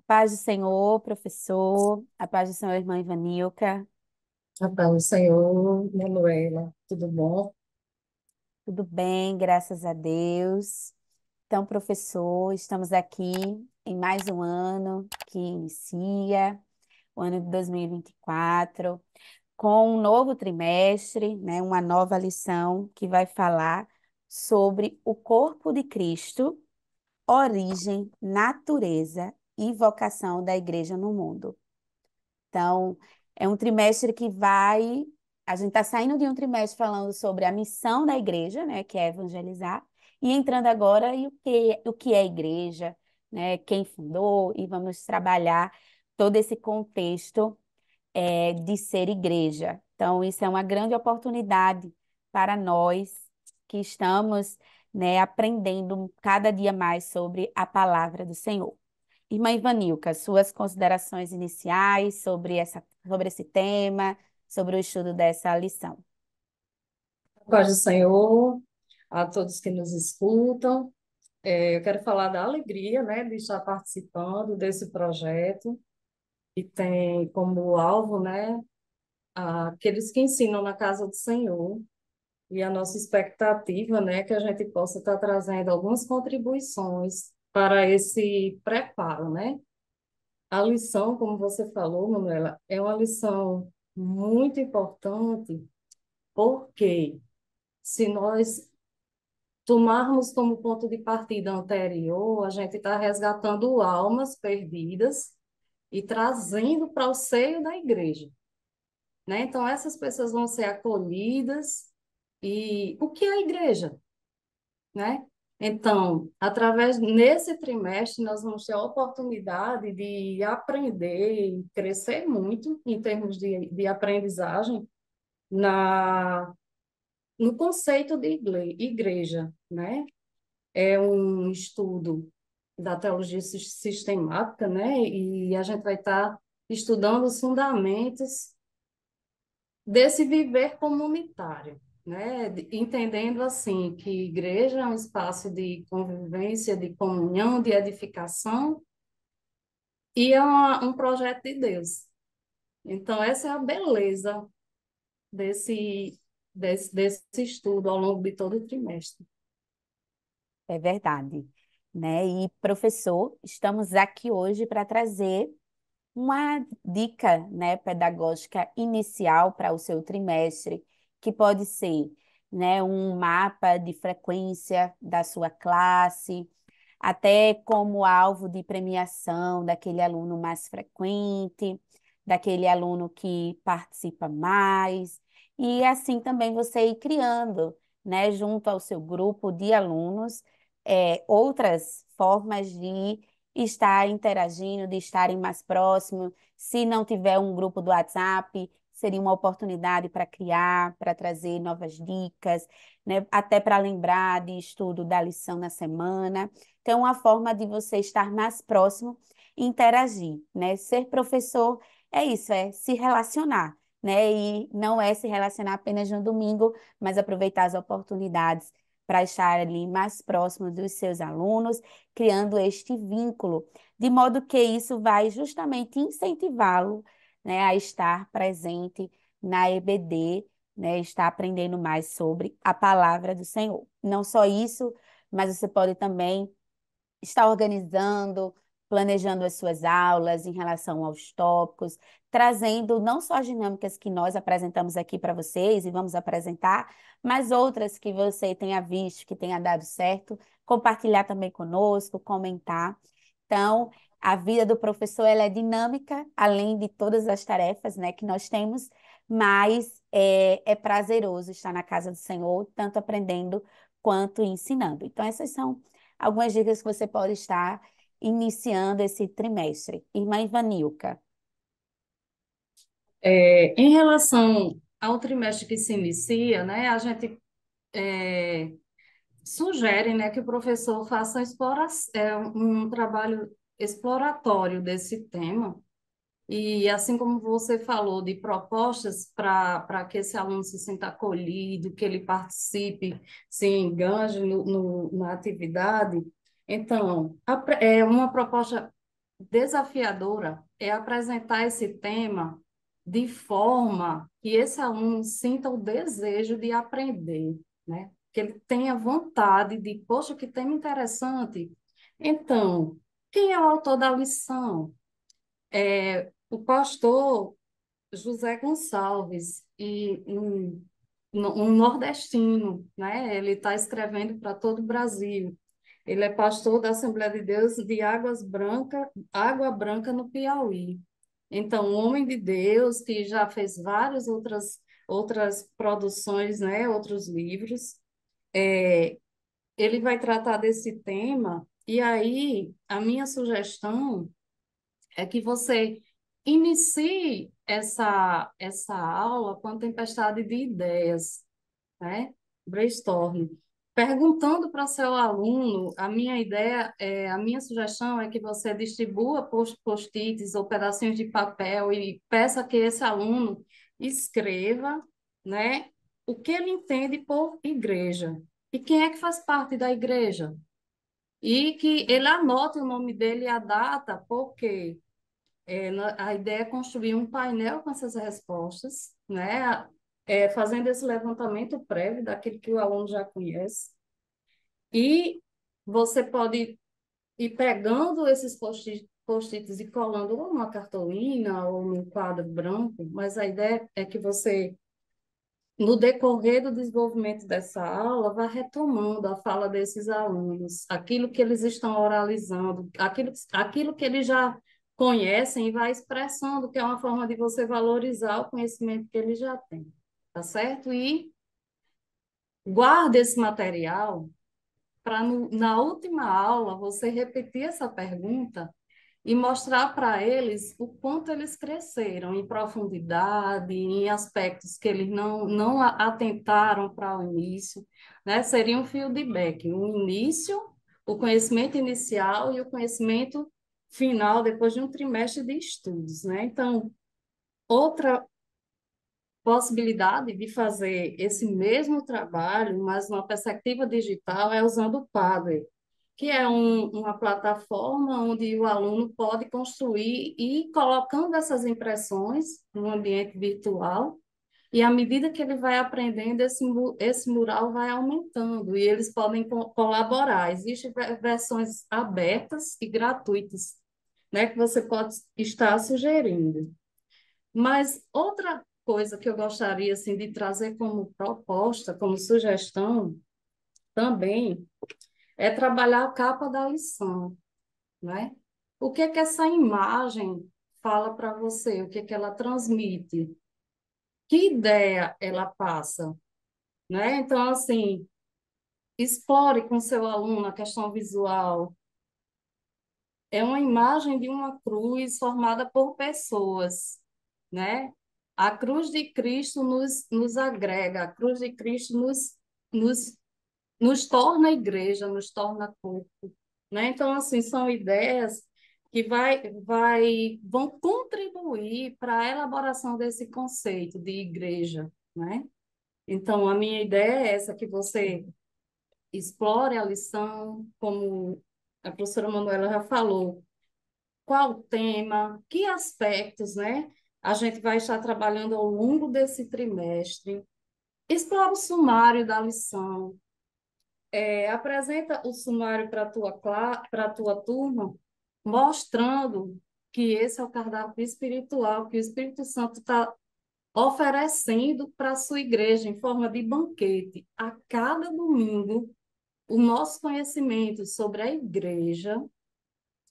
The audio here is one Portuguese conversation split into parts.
Paz do Senhor, professor. A paz do Senhor, irmã Ivanilca. A paz do Senhor, Manuela, tudo bom? Tudo bem, graças a Deus. Então, professor, estamos aqui em mais um ano que inicia, o ano de 2024, com um novo trimestre, né, uma nova lição que vai falar sobre o corpo de Cristo, origem, natureza e vocação da igreja no mundo. Então, é um trimestre que vai. A gente está saindo de um trimestre falando sobre a missão da igreja, né, que é evangelizar, e entrando agora em o que é igreja, né, quem fundou, e vamos trabalhar todo esse contexto de ser igreja. Então, isso é uma grande oportunidade para nós que estamos, né, aprendendo cada dia mais sobre a palavra do Senhor. Irmã Ivanilca, suas considerações iniciais sobre esse tema, sobre o estudo dessa lição. A paz do Senhor, a todos que nos escutam. Eu quero falar da alegria, né, de estar participando desse projeto, que tem como alvo, né, aqueles que ensinam na casa do Senhor. E a nossa expectativa, né, que a gente possa estar trazendo algumas contribuições para esse preparo, né? A lição, como você falou, Manuela, é uma lição muito importante, porque se nós tomarmos como ponto de partida anterior, a gente está resgatando almas perdidas e trazendo para o seio da igreja, né? Então, essas pessoas vão ser acolhidas. E o que é a igreja, né? Então, através nesse trimestre, nós vamos ter a oportunidade de aprender e crescer muito em termos de aprendizagem na, no conceito de igreja, né? É um estudo da teologia sistemática, né? E a gente vai estar estudando os fundamentos desse viver comunitário, né? Entendendo assim que igreja é um espaço de convivência, de comunhão, de edificação e é um projeto de Deus. Então, essa é a beleza desse estudo ao longo de todo o trimestre. É verdade, né? E professor, estamos aqui hoje para trazer uma dica, né, pedagógica inicial para o seu trimestre, que pode ser, né, um mapa de frequência da sua classe, até como alvo de premiação daquele aluno mais frequente, daquele aluno que participa mais, e assim também você ir criando, né, junto ao seu grupo de alunos, outras formas de estar interagindo, de estarem mais próximos. Se não tiver um grupo do WhatsApp, seria uma oportunidade para criar, para trazer novas dicas, né? Até para lembrar de estudo da lição na semana. Então, uma forma de você estar mais próximo e interagir, né? Ser professor é isso, é se relacionar, né? E não é se relacionar apenas no domingo, mas aproveitar as oportunidades para estar ali mais próximo dos seus alunos, criando este vínculo, de modo que isso vai justamente incentivá-lo, né, a estar presente na EBD, né, estar aprendendo mais sobre a palavra do Senhor. Não só isso, mas você pode também está organizando, planejando as suas aulas em relação aos tópicos, trazendo não só as dinâmicas que nós apresentamos aqui para vocês e vamos apresentar, mas outras que você tenha visto, que tenha dado certo, compartilhar também conosco, comentar. Então, a vida do professor ela é dinâmica, além de todas as tarefas, né, que nós temos, mas é prazeroso estar na casa do Senhor, tanto aprendendo quanto ensinando. Então, essas são algumas dicas que você pode estar iniciando esse trimestre. Irmã Ivanilca. Em relação ao trimestre que se inicia, né, a gente é, sugere, né, que o professor faça um trabalho exploratório desse tema. E assim como você falou de propostas para que esse aluno se sinta acolhido, que ele participe, se engaje na atividade, então, é uma proposta. desafiadora é apresentar esse tema de forma que esse aluno sinta o desejo de aprender, né? Que ele tenha vontade de, poxa, que tema interessante. Então, quem é o autor da lição? É o pastor José Gonçalves, um nordestino, né? Ele está escrevendo para todo o Brasil. Ele é pastor da Assembleia de Deus de Água Branca no Piauí. Então, um homem de Deus que já fez várias outras produções, né? Outros livros. É, ele vai tratar desse tema. E aí, a minha sugestão é que você inicie essa aula com a tempestade de ideias, né? Brainstorming. Perguntando para seu aluno, a minha sugestão é que você distribua post-its ou pedacinhos de papel e peça que esse aluno escreva, né, o que ele entende por igreja e quem é que faz parte da igreja. E que ele anote o nome dele e a data, porque a ideia é construir um painel com essas respostas, né? Fazendo esse levantamento prévio daquilo que o aluno já conhece. E você pode ir pegando esses post-its e colando ou numa cartolina ou num quadro branco, mas a ideia é que você, no decorrer do desenvolvimento dessa aula, vá retomando a fala desses alunos, aquilo que eles estão oralizando, aquilo que eles já conhecem e vai expressando, que é uma forma de você valorizar o conhecimento que eles já têm, tá certo? E guarde esse material para na última aula você repetir essa pergunta e mostrar para eles o quanto eles cresceram em profundidade, em aspectos que eles não atentaram para o início, né? Seria um feedback, o início, o conhecimento inicial e o conhecimento final depois de um trimestre de estudos, né? Então, outra possibilidade de fazer esse mesmo trabalho, mas numa perspectiva digital, é usando o Padlet, que é uma plataforma onde o aluno pode construir e ir colocando essas impressões no ambiente virtual, e à medida que ele vai aprendendo, esse mural vai aumentando, e eles podem colaborar. Existem versões abertas e gratuitas, né, que você pode estar sugerindo. Mas outra coisa que eu gostaria assim de trazer como proposta, como sugestão também, é trabalhar a capa da lição, né? O que é que essa imagem fala para você? O que é que ela transmite? Que ideia ela passa, né? Então, assim, explore com seu aluno a questão visual. É uma imagem de uma cruz formada por pessoas, né? A cruz de Cristo nos agrega, a cruz de Cristo nos, nos torna igreja, nos torna corpo, né? Então, assim, são ideias que vão contribuir para a elaboração desse conceito de igreja, né? Então, a minha ideia é essa, que você explore a lição, como a professora Manuela já falou, qual o tema, que aspectos, né? A gente vai estar trabalhando ao longo desse trimestre. Explora o sumário da lição. Apresenta o sumário para a tua turma, mostrando que esse é o cardápio espiritual que o Espírito Santo está oferecendo para a sua igreja em forma de banquete. A cada domingo, o nosso conhecimento sobre a igreja,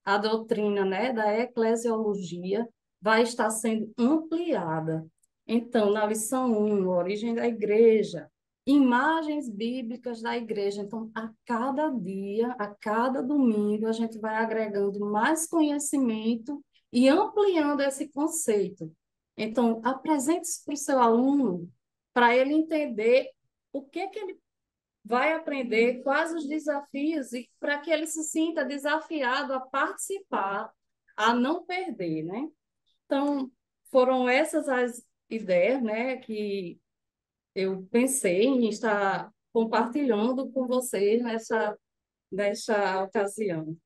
a doutrina, né, da eclesiologia vai estar sendo ampliada. Então, na lição 1, origem da igreja, imagens bíblicas da igreja. Então, a cada dia, a cada domingo, a gente vai agregando mais conhecimento e ampliando esse conceito. Então, apresente isso para o seu aluno, para ele entender o que ele vai aprender quais os desafios e para que ele se sinta desafiado a participar, a não perder, né? Então, foram essas as ideias, né, que eu pensei em estar compartilhando com vocês nessa ocasião.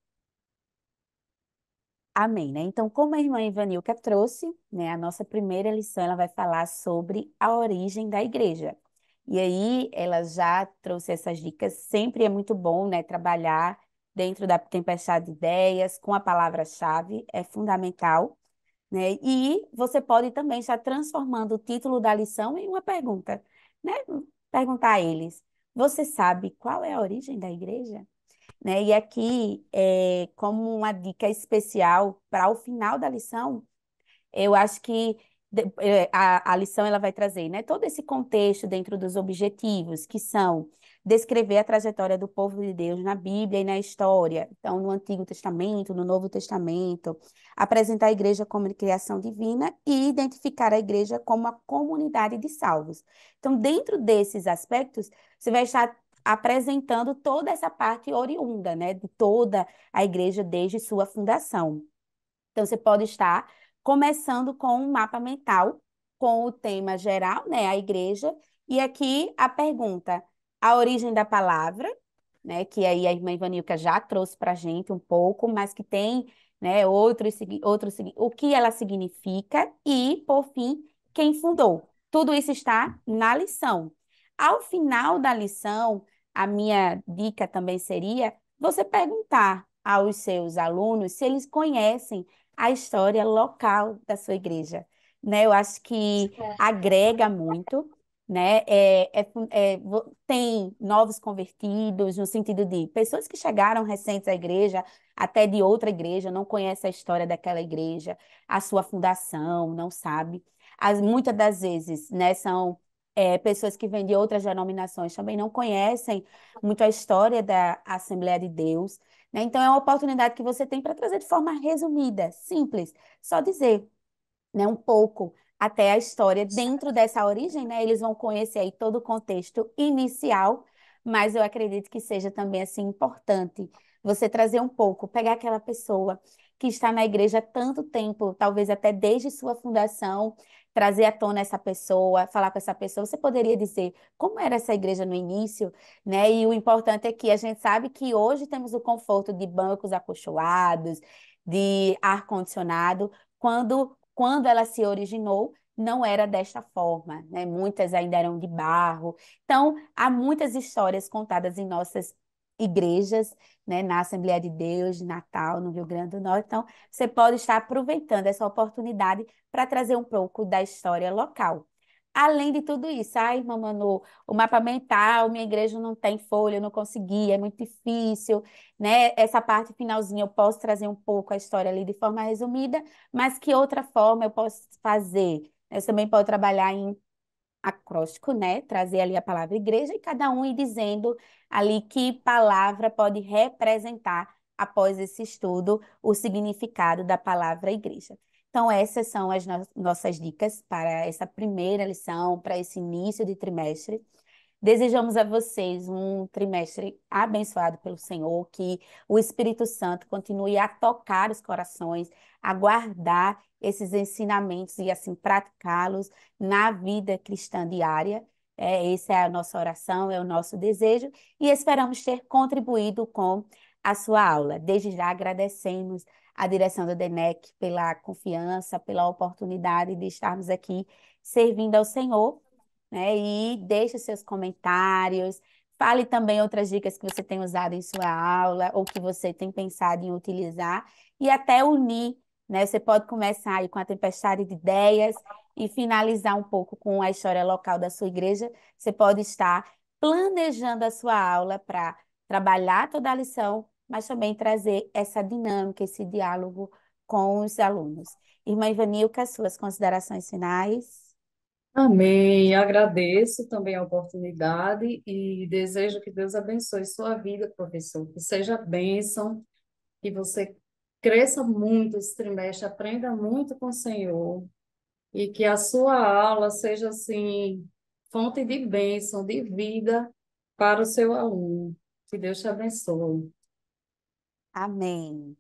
Amém, né? Então, como a irmã Ivanilca trouxe, né, a nossa primeira lição, ela vai falar sobre a origem da igreja. E aí, ela já trouxe essas dicas. Sempre é muito bom, né, trabalhar dentro da tempestade de ideias, com a palavra-chave, é fundamental, né? E você pode também estar transformando o título da lição em uma pergunta, né? Perguntar a eles: você sabe qual é a origem da igreja? Né? E aqui, como uma dica especial para o final da lição, eu acho que a lição ela vai trazer, né, todo esse contexto dentro dos objetivos, que são descrever a trajetória do povo de Deus na Bíblia e na história, então no Antigo Testamento, no Novo Testamento, apresentar a igreja como criação divina e identificar a igreja como a comunidade de salvos. Então, dentro desses aspectos, você vai estar apresentando toda essa parte oriunda, né, de toda a igreja desde sua fundação. Então, você pode estar começando com um mapa mental, com o tema geral, né, a igreja, e aqui a pergunta, a origem da palavra, né, que aí a irmã Ivanilca já trouxe para a gente um pouco, mas que tem, né, o que ela significa e, por fim, quem fundou. Tudo isso está na lição. Ao final da lição, a minha dica também seria você perguntar aos seus alunos se eles conhecem a história local da sua igreja, né? Eu acho que agrega muito, né? Tem novos convertidos, no sentido de pessoas que chegaram recentes à igreja, até de outra igreja, não conhecem a história daquela igreja, a sua fundação, não sabe. Muitas das vezes, né, são pessoas que vêm de outras denominações, também não conhecem muito a história da Assembleia de Deus, né? Então, é uma oportunidade que você tem para trazer de forma resumida, simples, só dizer, né, um pouco até a história dentro dessa origem, né? Eles vão conhecer aí todo o contexto inicial, mas eu acredito que seja também assim importante você trazer um pouco, pegar aquela pessoa que está na igreja há tanto tempo, talvez até desde sua fundação, trazer à tona essa pessoa, falar com essa pessoa. Você poderia dizer como era essa igreja no início, né? E o importante é que a gente sabe que hoje temos o conforto de bancos acolchoados, de ar-condicionado, quando ela se originou, não era desta forma, né? Muitas ainda eram de barro. Então, há muitas histórias contadas em nossas igrejas, né? Na Assembleia de Deus, de Natal, no Rio Grande do Norte. Então, você pode estar aproveitando essa oportunidade para trazer um pouco da história local. Além de tudo isso, ai, Manu, o mapa mental, minha igreja não tem folha, eu não consegui, é muito difícil, né? Essa parte finalzinha eu posso trazer um pouco a história ali de forma resumida, mas que outra forma eu posso fazer? Você também pode trabalhar em acróstico, né? Trazer ali a palavra igreja e cada um ir dizendo ali que palavra pode representar, após esse estudo, o significado da palavra igreja. Então, essas são as nossas dicas para essa primeira lição, para esse início de trimestre. Desejamos a vocês um trimestre abençoado pelo Senhor, que o Espírito Santo continue a tocar os corações, a guardar esses ensinamentos e assim praticá-los na vida cristã diária. Essa é a nossa oração, é o nosso desejo e esperamos ter contribuído com a sua aula. Desde já agradecemos a direção do DENEC pela confiança, pela oportunidade de estarmos aqui servindo ao Senhor, né? E deixe seus comentários. Fale também outras dicas que você tem usado em sua aula ou que você tem pensado em utilizar e até unir, né? Você pode começar aí com a tempestade de ideias e finalizar um pouco com a história local da sua igreja. Você pode estar planejando a sua aula para trabalhar toda a lição, mas também trazer essa dinâmica, esse diálogo com os alunos. Irmã Ivanilca, suas considerações finais? Amém. Agradeço também a oportunidade e desejo que Deus abençoe sua vida, professor. Que seja bênção, que você cresça muito esse trimestre, aprenda muito com o Senhor e que a sua aula seja assim fonte de bênção, de vida para o seu aluno. Que Deus te abençoe. Amém.